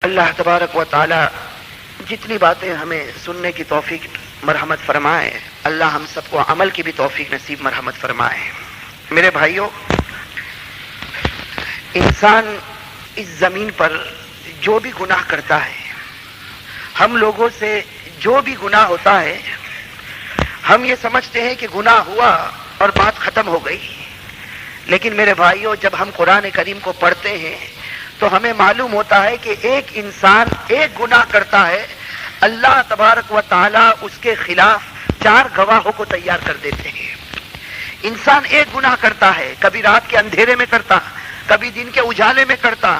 اللہ تبارک و تعالی جتنی باتیں ہمیں سننے کی توفیق مرحمت فرمائے، اللہ ہم سب کو عمل کی بھی توفیق نصیب مرحمت فرمائے۔ میرے بھائیوں، انسان اس زمین پر جو بھی گناہ کرتا ہے، ہم لوگوں سے جو بھی گناہ ہوتا ہے، ہم یہ سمجھتے ہیں کہ گناہ ہوا اور بات ختم ہو گئی، لیکن میرے بھائیوں جب ہم قرآن کریم کو پڑھتے ہیں تو ہمیں معلوم ہوتا ہے کہ ایک انسان ایک گناہ کرتا ہے، اللہ تبارک و تعالی اس کے خلاف 4 گواہوں کو تیار کر دیتے ہیں۔ انسان ایک گناہ کرتا ہے، کبھی رات کے اندھیرے میں کرتا، کبھی دن کے اجالے میں کرتا،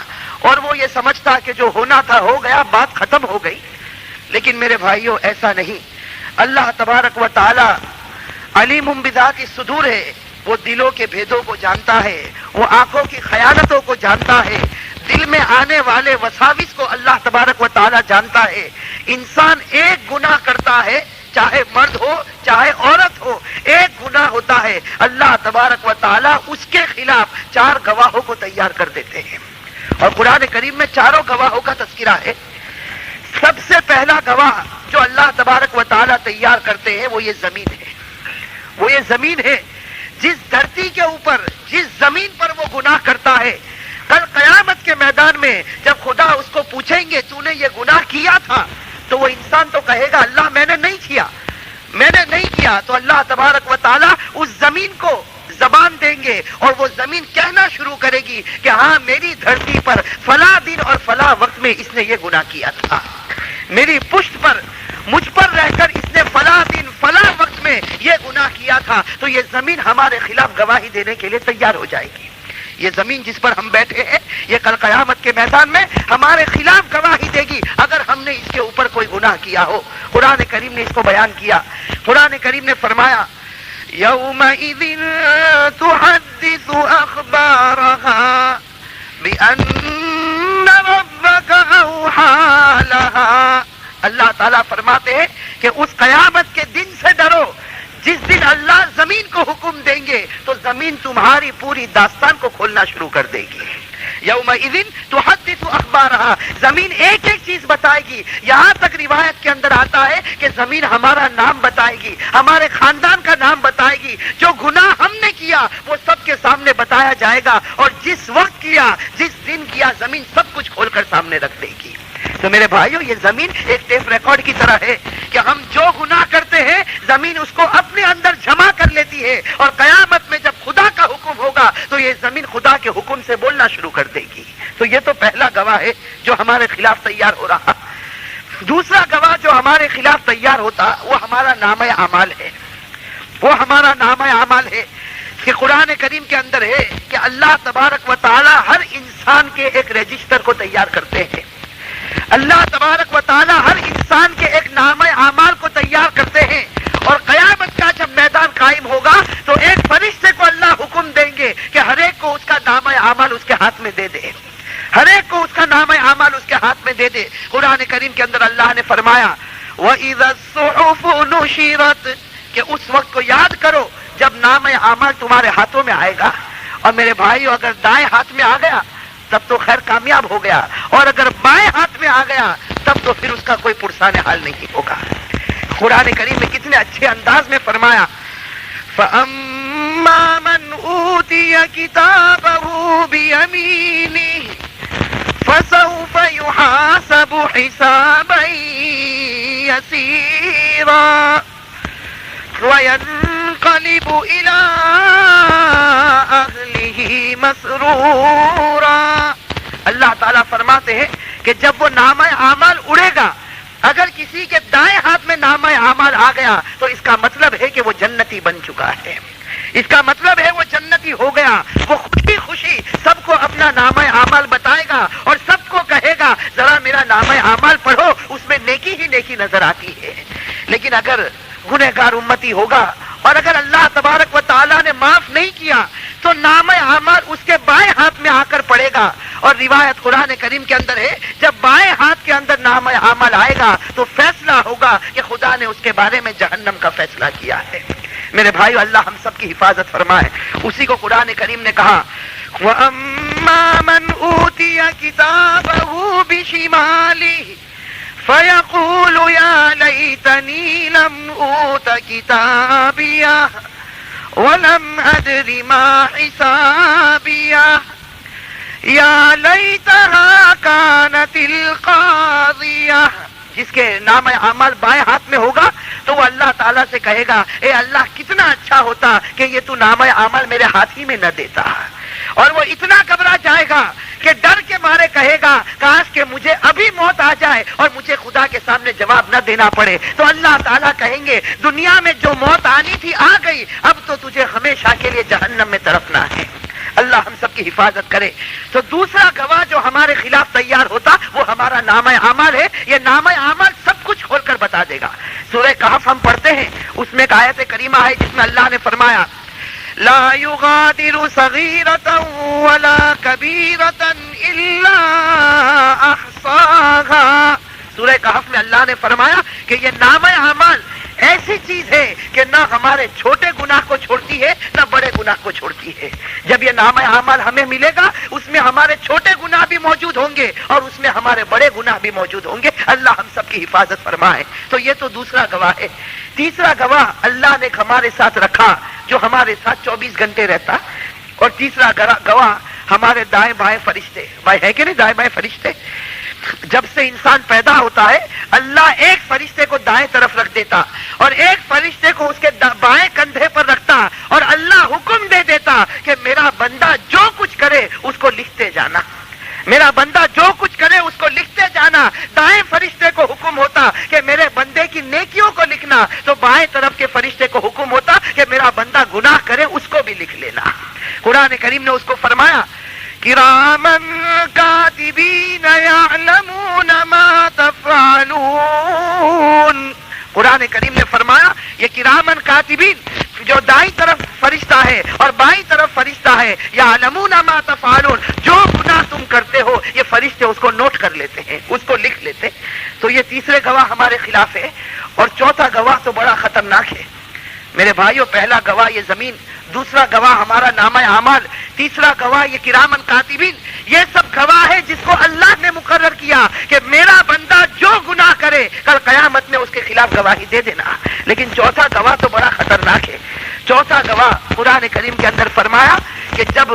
اور وہ یہ سمجھتا کہ جو ہونا تھا ہو گیا، بات ختم ہو گئی، لیکن میرے بھائیوں ایسا نہیں۔ اللہ تبارک و تعالی علیم بذات الصدور ہے، وہ دلوں کے بھیدوں کو جانتا ہے، وہ آنکھوں کی خیانتوں کو جانتا ہے، دل میں آنے والے وساوس کو اللہ تبارک و تعالی جانتا ہے۔ انسان ایک گناہ کرتا ہے، چاہے مرد ہو چاہے عورت ہو، ایک گناہ ہوتا ہے، اللہ تبارک و تعالی اس کے خلاف 4 گواہوں کو تیار کر دیتے ہیں، اور قرآن کریم میں 4 گواہوں کا تذکرہ ہے۔ سب سے پہلا گواہ جو اللہ تبارک و تعالی تیار کرتے ہیں وہ یہ زمین ہے، وہ یہ زمین ہے جس دھرتی کے اوپر، جس زمین پر وہ گناہ کرتا ہے، کل قیامت کے میدان میں جب خدا اس کو پوچھیں گے تو نے یہ گناہ کیا تھا، تو وہ انسان تو کہے گا اللہ میں نے نہیں کیا، میں نے نہیں کیا، تو اللہ تبارک و تعالی اس زمین کو زبان دیں گے اور وہ زمین کہنا شروع کرے گی کہ ہاں میری دھرتی پر فلاں دن اور فلاں وقت میں اس نے یہ گناہ کیا تھا، میری پشت پر مجھ پر رہ کر اس نے فلاں دن فلاں وقت میں یہ گناہ کیا تھا، تو یہ زمین ہمارے خلاف گواہی دینے کے لیے تیار ہو جائے گی۔ یہ زمین جس پر ہم بیٹھے ہیں یہ کل قیامت کے میدان میں ہمارے خلاف گواہی دے گی اگر ہم نے اس کے اوپر کوئی گناہ کیا ہو۔ قرآن کریم نے اس کو بیان کیا، قرآن کریم نے فرمایا یومئذ تحدث اخبارها بأن ربك اوحى لها۔ اللہ تعالیٰ فرماتے ہیں کہ اس قیامت کے دن سے ڈرو جس دن اللہ زمین کو حکم دیں گے تو زمین تمہاری پوری داستان کو کھولنا شروع کر دے گی۔ یومئذ تحدث اخبارها، زمین ایک ایک چیز بتائے گی، یہاں تک روایت کے اندر آتا ہے کہ زمین ہمارا نام بتائے گی، ہمارے خاندان کا نام بتائے گی، جو گناہ ہم نے کیا وہ سب کے سامنے بتایا جائے گا، اور جس وقت کیا، جس دن کیا، زمین سب کچھ کھول کر سامنے رکھ دے گی۔ تو میرے بھائیوں یہ زمین ایک ٹیپ ریکارڈ کی طرح ہے کہ ہم جو گناہ کرتے ہیں زمین اس کو اپنے اندر جمع کر لیتی ہے، اور قیامت میں جب خدا کا حکم ہوگا تو یہ زمین خدا کے حکم سے بولنا شروع کر دے گی۔ تو یہ تو پہلا گواہ ہے جو ہمارے خلاف تیار ہو رہا۔ دوسرا گواہ جو ہمارے خلاف تیار ہوتا وہ ہمارا نامہ اعمال ہے، وہ ہمارا نامہ اعمال ہے کہ قرآن کریم کے اندر ہے کہ اللہ تبارک و تعالی ہر انسان کے ایک رجسٹر کو تیار کرتے ہیں، اللہ تبارک و تعالی ہر انسان کے ایک نامہ اعمال کو تیار کرتے ہیں، اور قیامت کا جب میدان قائم ہوگا تو ایک فرشتے کو اللہ حکم دیں گے کہ ہر ایک کو اس کا نامہ اعمال اس کے ہاتھ میں دے دے، ہر ایک کو اس کا نامہ اعمال اس کے ہاتھ میں دے دے۔ قرآن کریم کے اندر اللہ نے فرمایا وَإِذَا الصُّحُفُ نُشِرَتْ، کہ اس وقت کو یاد کرو جب نامہ اعمال تمہارے ہاتھوں میں آئے گا، اور میرے بھائیو اگر دائیں ہاتھ میں آ گیا تب تو خیر کامیاب ہو گیا، اور اگر بائیں ہاتھ میں آ گیا تب تو پھر اس کا کوئی پرسان حال نہیں ہوگا۔ قرآن کریم نے کتنے اچھے انداز میں فرمایا فَأَمَّا مَنْ أُوتِيَ كِتَابَهُ بِيَمِينِهِ فَسَوْفَ يُحَاسَبُ حِسَابًا يَسِيرًا وَيَنْقَلِبُ إِلَىٰ أَهْلِهِ مَسْرُورًا۔ اللہ تعالیٰ فرماتے ہیں کہ جب وہ نامہ اعمال اڑے گا، اگر کسی کے دائیں ہاتھ میں نامہ اعمال آ گیا تو اس کا مطلب ہے کہ وہ جنتی بن چکا ہے، اس کا مطلب ہے وہ جنتی ہو گیا، وہ خوشی خوشی سب کو اپنا نامہ اعمال بتائے گا اور سب کو کہے گا ذرا میرا نامہ اعمال پڑھو، اس میں نیکی ہی نیکی نظر آتی ہے۔ لیکن اگر گنہگار امتی ہوگا اور اگر اللہ تبارک و تعالیٰ نے معاف نہیں کیا تو نامہ اعمال اس کے بائیں ہاتھ میں آ کر پڑے گا، اور روایت قرآن کریم کے اندر ہے جب بائیں ہاتھ کے اندر نامہ اعمال آئے گا تو فیصلہ ہوگا کہ خدا نے اس کے بارے میں جہنم کا فیصلہ کیا ہے۔ میرے بھائیو اللہ ہم سب کی حفاظت فرمائے۔ اسی کو قرآن کریم نے کہا وَأَمَّا مَنْ أُوتِيَ كِتَابَهُ بِشِمَالِهِ فَيَقُولُ يَا لَيْتَنِي لَمْ أُوتَ كِتَابِيَهْ وَلَمْ أَدْرِ مَا حِسَابِيَهْ يَا لَيْتَهَا كَانَتِ الْقَاضِيَةَ. جس کے نام اعمال بائیں ہاتھ میں ہوگا تو وہ اللہ تعالیٰ سے کہے گا اے اللہ کتنا اچھا ہوتا کہ یہ تو نام اعمال میرے ہاتھ ہی میں نہ دیتا. اور وہ اتنا گھبرا جائے گا کہ ڈر کے مارے کہے گا کاش کہ مجھے ابھی موت آ جائے اور مجھے خدا کے سامنے جواب نہ دینا پڑے. تو اللہ تعالیٰ کہیں گے دنیا میں جو موت آنی تھی آ گئی، اب تو تجھے ہمیشہ کے لیے جہنم میں تڑپنا ہے. اللہ ہم سب کی حفاظت کرے. تو دوسرا گواہ جو ہمارے خلاف تیار ہوتا وہ ہمارا نامہ اعمال ہے. یہ نامہ اعمال سب کچھ کھول کر بتا دے گا. سورہ کہف ہم پڑھتے ہیں، اس میں ایک آیت کریمہ ہے جس میں اللہ نے فرمایا لا يغادر صغيرة ولا كبيرة إلا أحصاها. سورہ کہف میں اللہ نے فرمایا کہ یہ نامہ اعمال ایسی چیز ہے کہ نہ ہمارے چھوٹے گناہ کو چھوڑتی ہے نہ بڑے گناہ کو چھوڑتی ہے. جب یہ نامہ اعمال ہمیں ملے گا اس میں ہمارے چھوٹے گناہ بھی موجود ہوں گے اور اس میں ہمارے بڑے گناہ بھی موجود ہوں گے. اللہ ہم سب کی حفاظت فرمائے. تو یہ تو دوسرا گواہ ہے. تیسرا گواہ اللہ نے ہمارے ساتھ رکھا جو ہمارے ساتھ 24 گھنٹے رہتا. اور تیسرا گواہ ہمارے دائیں بائیں فرشتے. بھائی ہے کہ نہیں دائیں بائیں فرشتے؟ جب سے انسان پیدا ہوتا ہے اللہ ایک فرشتے کو دائیں طرف رکھ دیتا اور ایک فرشتے کو اس کے بائیں کندھے پر رکھتا اور اللہ حکم دے دیتا کہ میرا بندہ جو کچھ کرے اس کو لکھتے جانا. میرا بندہ جو کچھ کرے اس کو لکھتے جانا. دائیں فرشتے کو حکم ہوتا کہ میرے بندے کی نیکیوں کو لکھنا، تو بائیں طرف کے فرشتے کو حکم ہوتا کہ میرا بندہ گناہ کرے اس کو بھی لکھ لینا. قرآن کریم نے اس کو فرمایا کِرَامًا کاتبین یعلمون ما تفعلون. قرآن کریم نے فرمایا یہ کرامن کاتبین جو دائیں طرف فرشتہ ہے اور بائیں طرف فرشتہ ہے، یعلمون ما تفعلون، جو گناہ تم کرتے ہو یہ فرشتے اس کو نوٹ کر لیتے ہیں، اس کو لکھ لیتے. تو یہ تیسرے گواہ ہمارے خلاف ہے. اور چوتھا گواہ تو بڑا خطرناک ہے میرے بھائیوں. پہلا گواہ یہ زمین، دوسرا گواہ ہمارا نامہ اعمال، تیسرا گواہ یہ کرامن کاتبین. یہ سب گواہ ہے جس کو اللہ نے مقرر کیا کہ میرا بندہ جو گناہ کرے کل قیامت میں اس کے خلاف گواہی دے دینا. لیکن چوتھا گواہ تو بڑا خطرناک ہے. چوتھا گواہ قرآن کریم کے اندر فرمایا کہ جب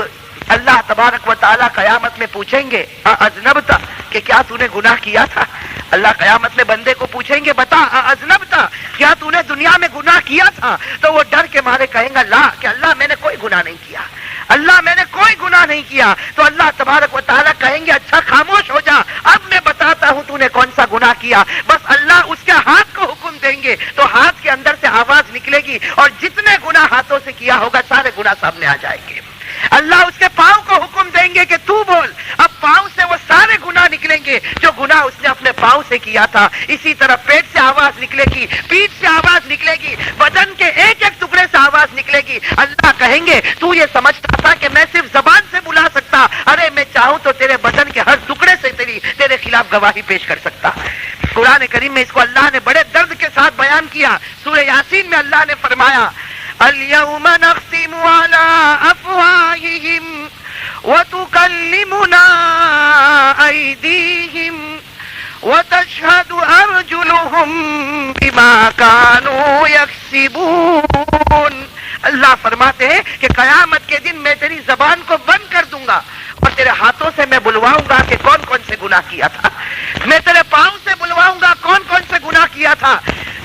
اللہ تبارک و تعالیٰ قیامت میں پوچھیں گے اذنبتا کہ کیا تو نے گناہ کیا تھا. اللہ قیامت میں بندے کو پوچھیں گے بتا اذنبتا کیا تو نے دنیا میں گناہ کیا تھا. تو وہ ڈر کے مارے کہیں گا لا، کہ اللہ میں نے کوئی گناہ نہیں کیا، اللہ میں نے کوئی گناہ نہیں کیا. تو اللہ تبارک و تعالیٰ کہیں گے اچھا خاموش ہو جا، اب میں بتاتا ہوں تو نے کون سا گناہ کیا. بس اللہ اس کے ہاتھ کو حکم دیں گے تو ہاتھ کے اندر سے آواز نکلے گی اور جتنے گناہ ہاتھوں سے کیا ہوگا سارے گناہ سامنے آ جائیں گے. اللہ اس کے پاؤں کو حکم دیں گے کہ تو بول. اب پاؤں سے وہ سارے گناہ نکلیں گے جو گناہ اس نے اپنے پاؤں سے کیا تھا. اسی طرح پیٹ سے آواز نکلے گی، پیٹھ سے آواز نکلے گی، بدن کے ایک ایک ٹکڑے سے آواز نکلے گی. اللہ کہیں گے تو یہ سمجھتا تھا کہ میں صرف زبان سے بلا سکتا، ارے میں چاہوں تو تیرے بدن کے ہر ٹکڑے سے تیرے خلاف گواہی پیش کر سکتا. قرآن کریم میں اس کو اللہ نے بڑے درد کے ساتھ بیان کیا. سورہ یاسین میں اللہ نے فرمایا اليوم نختم على افواههم وتكلمنا ايديهم وتشهد ارجلهم بما كانوا يكسبون. اللہ فرماتے ہیں کہ قیامت کے دن میں تیری زبان کو بند کر دوں گا اور تیرے ہاتھوں سے میں بلواؤں گا کہ کون کون سے گناہ کیا تھا. میں تیرے پاؤں سے بلواؤں گا کون کون سے گناہ کیا تھا.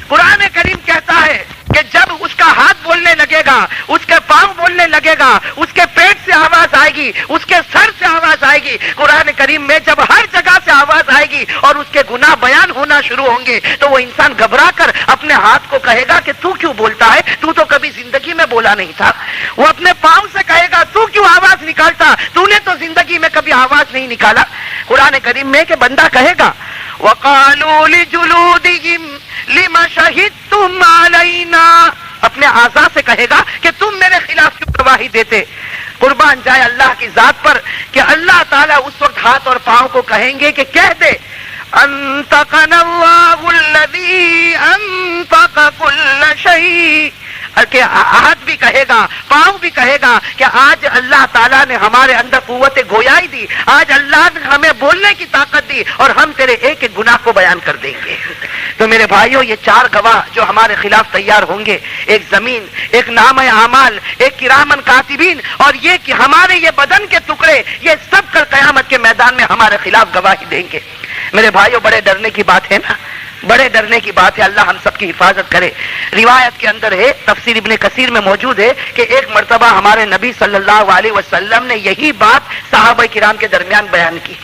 قرآن کریم کہتا ہے کہ جب اس کا ہاتھ بولنے لگے گا، اس کے پاؤں بولنے لگے گا، اس کے پیٹ سے آواز آئے گی، اس کے سر سے آواز آئے گی. قرآن کریم میں جب ہر جگہ سے آواز آئے گی اور اس کے گناہ بیان ہونا شروع ہوں گے تو وہ انسان گھبرا کر اپنے ہاتھ کو کہے گا کہ تو کیوں بولتا ہے، تو کبھی زندگی میں بولا نہیں تھا. وہ اپنے پاؤں سے کہے گا تو کیوں آواز نکالتا، تو نے تو زندگی میں کبھی آواز نہیں نکالا. قرآن کریم میں کہ بندہ کہے گا وَقَالُوا لِجُلُودِهِمْ لِمَ شَهِدتُّمْ عَلَيْنَا، اپنے اعضاء سے کہے گا کہ تم میرے خلاف کیوں گواہی دیتے. قربان جائے اللہ کی ذات پر کہ اللہ تعالیٰ اس وقت ہاتھ اور پاؤں کو کہیں گے کہ کہہ دے انطقنا اللہ الذی انطق کل شیء، کہ ہاتھ بھی کہے گا، پاؤں بھی کہے گا کہ آج اللہ تعالیٰ نے ہمارے اندر قوت گویائی دی، آج اللہ نے ہمیں بولنے کی طاقت دی اور ہم تیرے ایک ایک گناہ کو بیان کر دیں گے۔ تو میرے بھائیوں، یہ چار گواہ جو ہمارے خلاف تیار ہوں گے، ایک زمین، ایک نامہ اعمال، ایک کرامن کاتبین، اور یہ کہ ہمارے یہ بدن کے ٹکڑے، یہ سب کل قیامت کے میدان میں ہمارے خلاف گواہی دیں گے۔ میرے بھائیوں، بڑے ڈرنے کی بات ہے نا، بڑے ڈرنے کی بات ہے۔ اللہ ہم سب کی حفاظت کرے۔ روایت کے اندر ہے، تفسیر ابن کثیر میں موجود ہے کہ ایک مرتبہ ہمارے نبی صلی اللہ علیہ وسلم نے یہی بات صحابہ کرام کے درمیان بیان کی،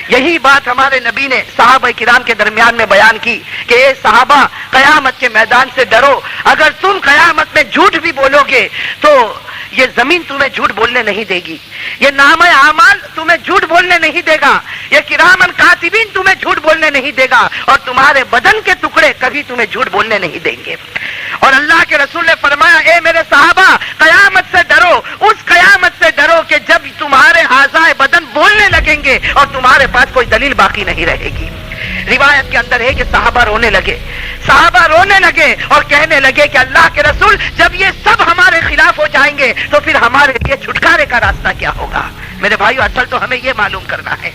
یہی بات ہمارے نبی نے صحابہ کرام کے درمیان میں بیان کی کہ اے صحابہ، قیامت کے میدان سے ڈرو، اگر تم قیامت میں جھوٹ بھی بولو گے تو یہ زمین تمہیں جھوٹ بولنے نہیں دے گی، یہ نامہ اعمال تمہیں جھوٹ بولنے نہیں دے گا، یہ کرامن کاتبین تمہیں جھوٹ بولنے نہیں دے گا، اور تمہارے بدن کے ٹکڑے کبھی تمہیں جھوٹ بولنے نہیں دیں گے۔ اور اللہ کے رسول نے فرمایا، اے میرے صحابہ، قیامت سے ڈرو، اس قیامت سے ڈرو کہ جب تمہارے اعضائے بدن بولنے لگیں گے اور تمہارے پاس کوئی دلیل باقی نہیں رہے گی۔ روایت کے اندر ہے کہ صحابہ رونے لگے، صحابہ رونے لگے اور کہنے لگے کہ اللہ کے رسول، جب یہ سب ہمارے خلاف ہو جائیں گے تو پھر ہمارے لیے چھٹکارے کا راستہ کیا ہوگا؟ میرے بھائیو، اصل تو ہمیں یہ معلوم کرنا ہے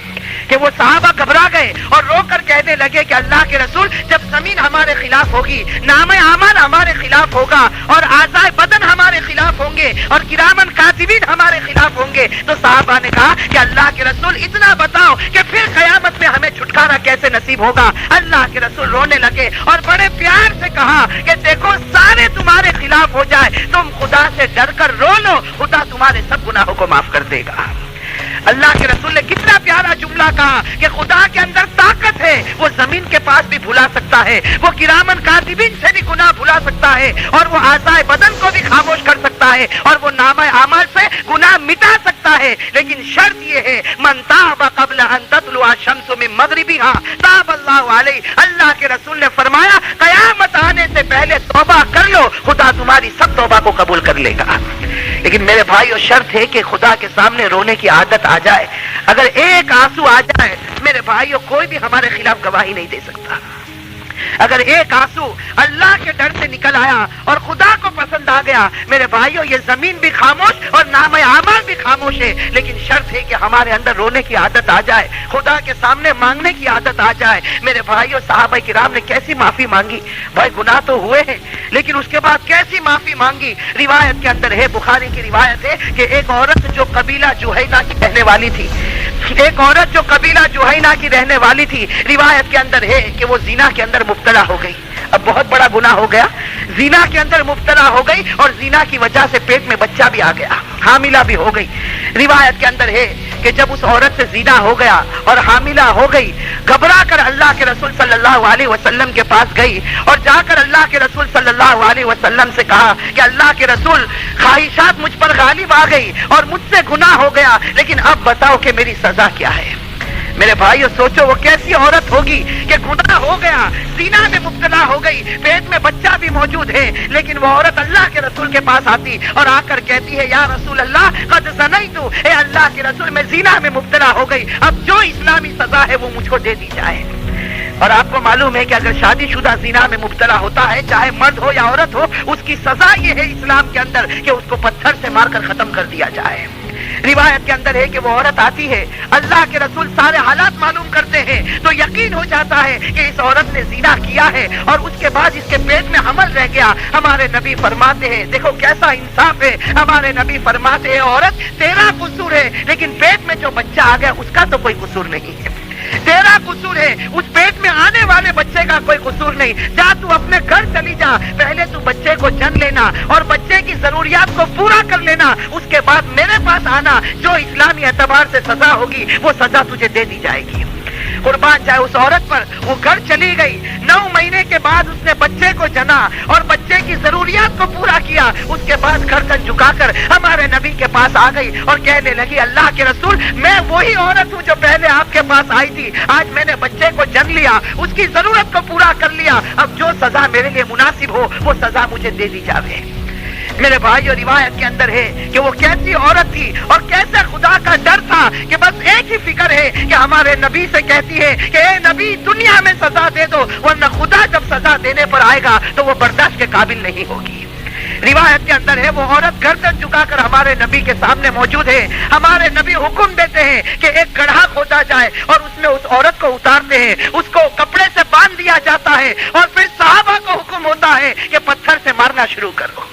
کہ وہ صحابہ گھبرا گئے اور رو کر کہنے لگے کہ اللہ کے رسول، جب زمین ہمارے خلاف ہوگی، نام اعمال ہمارے خلاف ہوگا اور اعضائے بدن ہمارے خلاف ہوں گے اور کرامن کاتبین ہمارے خلاف ہوں گے، تو صحابہ نے کہا کہ اللہ کے رسول اتنا بتاؤ کہ پھر قیامت میں ہمیں چھٹکارا کیسے نصیب ہوگا؟ اللہ کے رسول رونے لگے اور بڑے پیار سے کہا کہ دیکھو، سارے تمہارے خلاف ہو جائے، تم خدا سے ڈر کر رو لو، خدا تمہارے سب گناہوں کو معاف کر دے گا۔ اللہ کے رسول نے کتنا پیارا جملہ کہا کہ خدا کے اندر طاقت ہے، وہ زمین کے پاس بھی بھلا سکتا ہے، وہ کرامن کاتبین سے بھی گناہ بھلا سکتا ہے، اور وہ اعضائے بدن کو بھی خاموش کر سکتا ہے، اور وہ نامہ اعمال سے گناہ مٹا سکتا ہے، لیکن شرط یہ ہے، من تاب قبل ان تطلع الشمس من مغربها تاب اللہ علیہ۔ اللہ کے رسول نے فرمایا، قیامت آنے سے پہلے توبہ کر لو، خدا تمہاری سب توبہ کو قبول کر لے گا۔ لیکن میرے بھائیو، شرط ہے کہ خدا کے سامنے رونے کی عادت آ جائے۔ اگر ایک آنسو آ جائے، میرے بھائیو، کوئی بھی ہمارے خلاف گواہی نہیں دے سکتا۔ اگر ایک آنسو اللہ کے ڈر سے نکل آیا اور خدا کو پسند آ گیا، میرے بھائیو، یہ زمین بھی خاموش اور نامہ اعمال بھی خاموش ہے، لیکن شرط ہے کہ ہمارے اندر رونے کی عادت آ جائے، خدا کے سامنے مانگنے کی عادت آ جائے۔ میرے بھائیو، صحابہ کرام نے کیسی معافی مانگی؟ بھائی، گناہ تو ہوئے ہیں، لیکن اس کے بعد کیسی معافی مانگی؟ روایت کے اندر ہے، بخاری کی روایت ہے کہ ایک عورت جو قبیلہ جوہینہ کی رہنے والی تھی، ایک عورت جو قبیلہ جوہینہ کی رہنے والی تھی، روایت کے اندر ہے کہ وہ زنا کے اندر مبتلا ہو گئی۔ اب بہت بڑا گناہ ہو گیا، زنا کے اندر مبتلا ہو گئی، اور زنا کی وجہ سے پیٹ میں بچہ بھی آ گیا، حاملہ بھی ہو گئی۔ روایت کے اندر ہے کہ جب اس عورت سے زنا ہو گیا اور حاملہ ہو گئی، گھبرا کر اللہ کے رسول صلی اللہ علیہ وسلم کے پاس گئی اور جا کر اللہ کے رسول صلی اللہ علیہ وسلم سے کہا کہ اللہ کے رسول، خواہشات مجھ پر غالب آ گئی اور مجھ سے گناہ ہو گیا، لیکن اب بتاؤ کہ میری سزا کیا ہے؟ میرے بھائیو، سوچو وہ کیسی عورت ہوگی کہ گناہ ہو گیا، زنا میں مبتلا ہو گئی، پیٹ میں بچہ بھی موجود ہے، لیکن وہ عورت اللہ کے رسول کے پاس آتی اور آ کر کہتی ہے، یا رسول اللہ قد زنیت، اے اللہ کے رسول، میں زنا میں مبتلا ہو گئی، اب جو اسلامی سزا ہے وہ مجھ کو دے دی جائے۔ اور آپ کو معلوم ہے کہ اگر شادی شدہ زنا میں مبتلا ہوتا ہے، چاہے مرد ہو یا عورت ہو، اس کی سزا یہ ہے اسلام کے اندر کہ اس کو پتھر سے مار کر ختم کر دیا جائے۔ روایت کے اندر ہے کہ وہ عورت آتی ہے، اللہ کے رسول سارے حالات معلوم کرتے ہیں تو یقین ہو جاتا ہے کہ اس عورت نے زنا کیا ہے اور اس کے بعد اس کے پیٹ میں حمل رہ گیا۔ ہمارے نبی فرماتے ہیں، دیکھو کیسا انصاف ہے، ہمارے نبی فرماتے ہیں، عورت تیرا قصور ہے، لیکن پیٹ میں جو بچہ آ گیا اس کا تو کوئی قصور نہیں ہے، تیرا قصور ہے، اس پیٹ میں آنے والے بچے کا کوئی قصور نہیں۔ جا تو اپنے گھر چلی جا، پہلے تو بچے کو جن لینا اور بچے کی ضروریات کو پورا کر لینا، اس کے بعد میرے پاس آنا، جو اسلامی اعتبار سے سزا ہوگی وہ سزا تجھے دے دی جائے گی۔ قربان جائے اس عورت پر، وہ گھر چلی گئی، 9 مہینے کے بعد اس نے بچے کو جنا اور بچے کی ضروریات کو پورا کیا، اس کے بعد گردن جھکا کر ہمارے نبی کے پاس آ گئی اور کہنے لگی، اللہ کے رسول، میں وہی عورت ہوں جو پہلے آپ کے پاس آئی تھی، آج میں نے بچے کو جن لیا، اس کی ضرورت کو پورا کر لیا، اب جو سزا میرے لیے مناسب ہو وہ سزا مجھے دے دی جاوے۔ میرے بھائی، اور روایت کے اندر ہے کہ وہ کیسی عورت تھی اور کیسے خدا کا ڈر تھا کہ بس ایک ہی فکر ہے کہ ہمارے نبی سے کہتی ہے کہ اے نبی، دنیا میں سزا دے دو، ورنہ خدا جب سزا دینے پر آئے گا تو وہ برداشت کے قابل نہیں ہوگی۔ روایت کے اندر ہے وہ عورت گردن جھکا کر ہمارے نبی کے سامنے موجود ہے. ہمارے نبی حکم دیتے ہیں کہ ایک گڑھا کھودا جائے اور اس میں اس عورت کو اتارتے ہیں, اس کو کپڑے سے باندھ دیا جاتا ہے اور پھر صحابہ کو حکم ہوتا ہے کہ پتھر سے مارنا شروع کرو,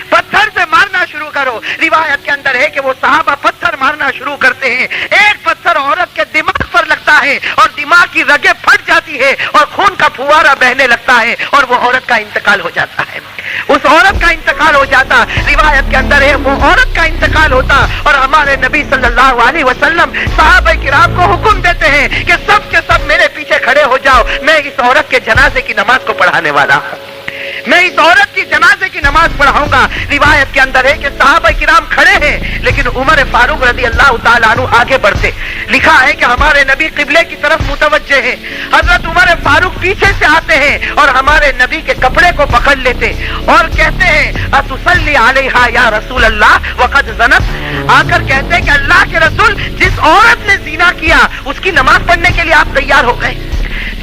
پتھر سے مارنا شروع کرو. روایت کے اندر ہے کہ وہ صحابہ پتھر مارنا شروع کرتے ہیں. ایک پتھر عورت کے دماغ پر لگتا ہے اور دماغ کی رگیں پھٹ جاتی ہے اور خون کا پھوارا بہنے لگتا ہے اور وہ عورت کا انتقال ہو جاتا ہے. اس عورت کا انتقال ہو جاتا. روایت کے اندر ہے وہ عورت کا انتقال ہوتا اور ہمارے نبی صلی اللہ علیہ وسلم صحابہ کرام کو حکم دیتے ہیں کہ سب کے سب میرے پیچھے کھڑے ہو جاؤ, میں اس عورت کے جنازے کی نماز کو پڑھانے والا ہوں, میں اس عورت کی جنازے کی نماز پڑھاؤں گا. روایت کے اندر ہے کہ صحابہ کرام کھڑے ہیں لیکن عمر فاروق رضی اللہ تعالیٰ عنہ آگے بڑھتے. لکھا ہے کہ ہمارے نبی قبلے کی طرف متوجہ ہیں, حضرت عمر فاروق پیچھے سے آتے ہیں اور ہمارے نبی کے کپڑے کو پکڑ لیتے اور کہتے ہیں اتصلی علیہا یا رسول اللہ وقد زنت. آ کر کہتے ہیں کہ اللہ کے رسول, جس عورت نے زنا کیا اس کی نماز پڑھنے کے لیے آپ تیار ہو گئے؟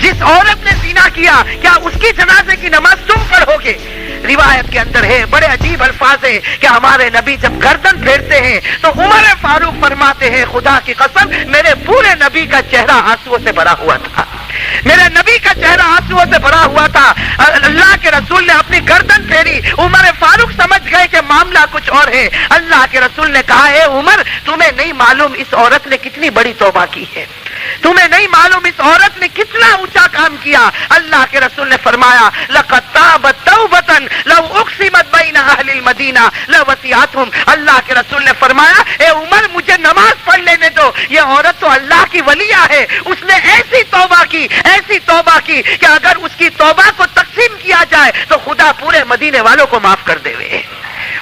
جس عورت نے زنا کیا کیا اس کی جنازے کی نماز تم پڑھو گے؟ روایت کے اندر ہے بڑے عجیب الفاظ ہیں کہ ہمارے نبی جب گردن پھیرتے ہیں تو عمر فاروق فرماتے ہیں خدا کی قسم میرے پورے نبی کا چہرہ آنسوؤں سے بھرا ہوا تھا, میرے نبی کا چہرہ آنسوؤں سے بھرا ہوا تھا. اللہ کے رسول نے اپنی گردن پھیری, عمر فاروق سمجھ گئے کہ معاملہ کچھ اور ہے. اللہ کے رسول نے کہا اے عمر تمہیں نہیں معلوم اس عورت نے کتنی بڑی توبہ کی ہے, تمہیں نہیں معلوم اس عورت نے کتنا اونچا کام کیا. اللہ کے رسول نے فرمایا لقد تابت توبۃ لو اقسمت بین اہل المدینہ لوسعتهم. اللہ کے رسول نے فرمایا اے عمر مجھے نماز پڑھ لینے دو, یہ عورت تو اللہ کی ولیہ ہے, اس نے ایسی توبہ کی, ایسی توبہ کی کہ اگر اس کی توبہ کو تقسیم کیا جائے تو خدا پورے مدینے والوں کو معاف کر دے.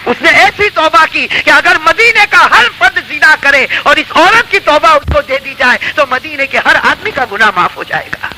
اس نے ایسی توبہ کی کہ اگر مدینے کا ہر فرد زنا کرے اور اس عورت کی توبہ اس کو دے دی جائے تو مدینے کے ہر آدمی کا گناہ معاف ہو جائے گا.